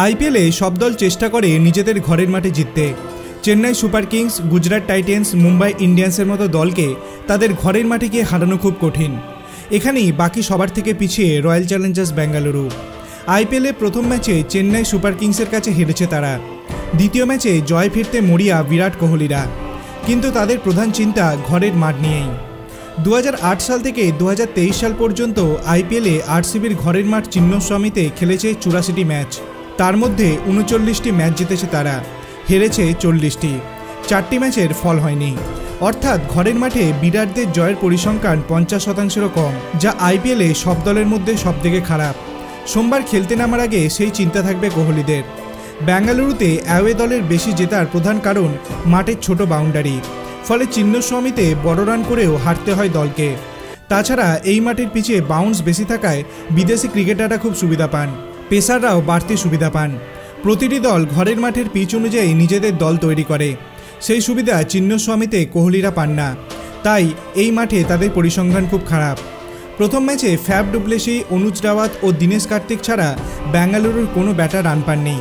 আইপিএলে সব দল চেষ্টা করে নিজেদের ঘরের মাঠে জিততে। Chennai super kings, Gujarat titans, Mumbai ইন্ডিয়ান্সের মতো দলকে তাদের ঘরের মাঠে গিয়ে হারানো খুব কঠিন। এখানেই বাকি সবার থেকে পিছিয়ে রয়্যাল চ্যালেঞ্জার্স বেঙ্গালুরু। আইপিএলে প্রথম ম্যাচে চেন্নাই সুপার কিংসের কাছে হেরেছে তারা। দ্বিতীয় ম্যাচে জয় ফিরতে মরিয়া বিরাট কোহলিরা, কিন্তু তাদের প্রধান চিন্তা ঘরের মাঠ নিয়েই। 2008 সাল থেকে 2023 সাল পর্যন্ত আইপিএলে আরসিবির ঘরের মাঠ চিন্নস্বামীতে খেলেছে 84টি ম্যাচ। তার মধ্যে 39টি ম্যাচ জিতেছে তারা, হেরেছে 40টি। 4টি ম্যাচের ফল হয়নি, অর্থাৎ ঘরের মাঠে বিরাটদের জয়ের পরিসংখ্যান 50%-এরও কম, যা আইপিএলে সব দলের মধ্যে সবথেকে খারাপ। সোমবার খেলতে নামার আগে সেই চিন্তা থাকবে কোহলিদের। বেঙ্গালুরুতে অ্যাওয়ে দলের বেশি জেতার প্রধান কারণ মাঠের ছোট বাউন্ডারি, ফলে চিন্নস্বামীতে বড় রান করেও হারতে হয় দলকে। তাছাড়া এই মাঠের পিচে বাউন্স বেশি থাকায় বিদেশি ক্রিকেটাররা খুব সুবিধা পান, পেসাররাও বাড়তি সুবিধা পান। প্রতিটি দল ঘরের মাঠের পিচ অনুযায়ী নিজেদের দল তৈরি করে, সেই সুবিধা চিন্নস্বামীতে কোহলিরা পান না, তাই এই মাঠে তাদের পরিসংখ্যান খুব খারাপ। প্রথম ম্যাচে ফ্যাব ডুপ্লেসি, অনুজ রাওয়াত ও দীনেশ কার্তিক ছাড়া বেঙ্গালুরুর কোনো ব্যাটার রান পাননি।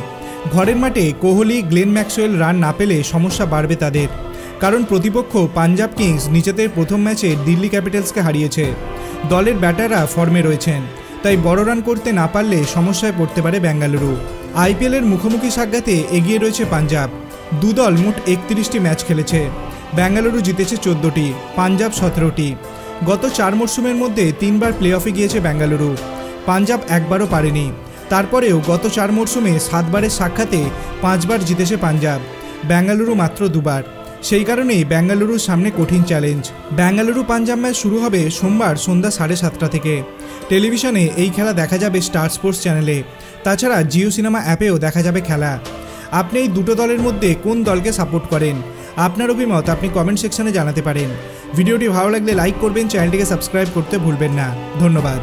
ঘরের মাঠে কোহলি, গ্লেন ম্যাক্সওয়েল রান না পেলে সমস্যা বাড়বে তাদের, কারণ প্রতিপক্ষ পাঞ্জাব কিংস নিজেদের প্রথম ম্যাচে দিল্লি ক্যাপিটালসকে হারিয়েছে। দলের ব্যাটাররা ফর্মে রয়েছেন, তাই বড় রান করতে না পারলে সমস্যায় পড়তে পারে বেঙ্গালুরু। আইপিএলের মুখোমুখি সাক্ষাতে এগিয়ে রয়েছে পাঞ্জাব। দুদল মোট 31টি ম্যাচ খেলেছে। বেঙ্গালুরু জিতেছে 14টি, পাঞ্জাব 17টি। গত 4 মরশুমের মধ্যে 3বার প্লে অফে গিয়েছে বেঙ্গালুরু, পাঞ্জাব একবারও পারেনি। তারপরেও গত 4 মরশুমে 7 বারের সাক্ষাতে 5 বার জিতেছে পাঞ্জাব, বেঙ্গালুরু মাত্র 2 বার। সেই কারণেই বেঙ্গালুরুর সামনে কঠিন চ্যালেঞ্জ। বেঙ্গালুরু পাঞ্জাব ম্যাচ শুরু হবে সোমবার সন্ধ্যা 7:30 থেকে। টেলিভিশনে এই খেলা দেখা যাবে স্টার স্পোর্টস চ্যানেলে, তাছাড়া জিও সিনেমা অ্যাপেও দেখা যাবে খেলা। আপনি এই দুটো দলের মধ্যে কোন দলকে সাপোর্ট করেন? আপনার অভিমত আপনি কমেন্ট সেকশনে জানাতে পারেন। ভিডিওটি ভালো লাগলে লাইক করবেন, চ্যানেলটিকে সাবস্ক্রাইব করতে ভুলবেন না। ধন্যবাদ।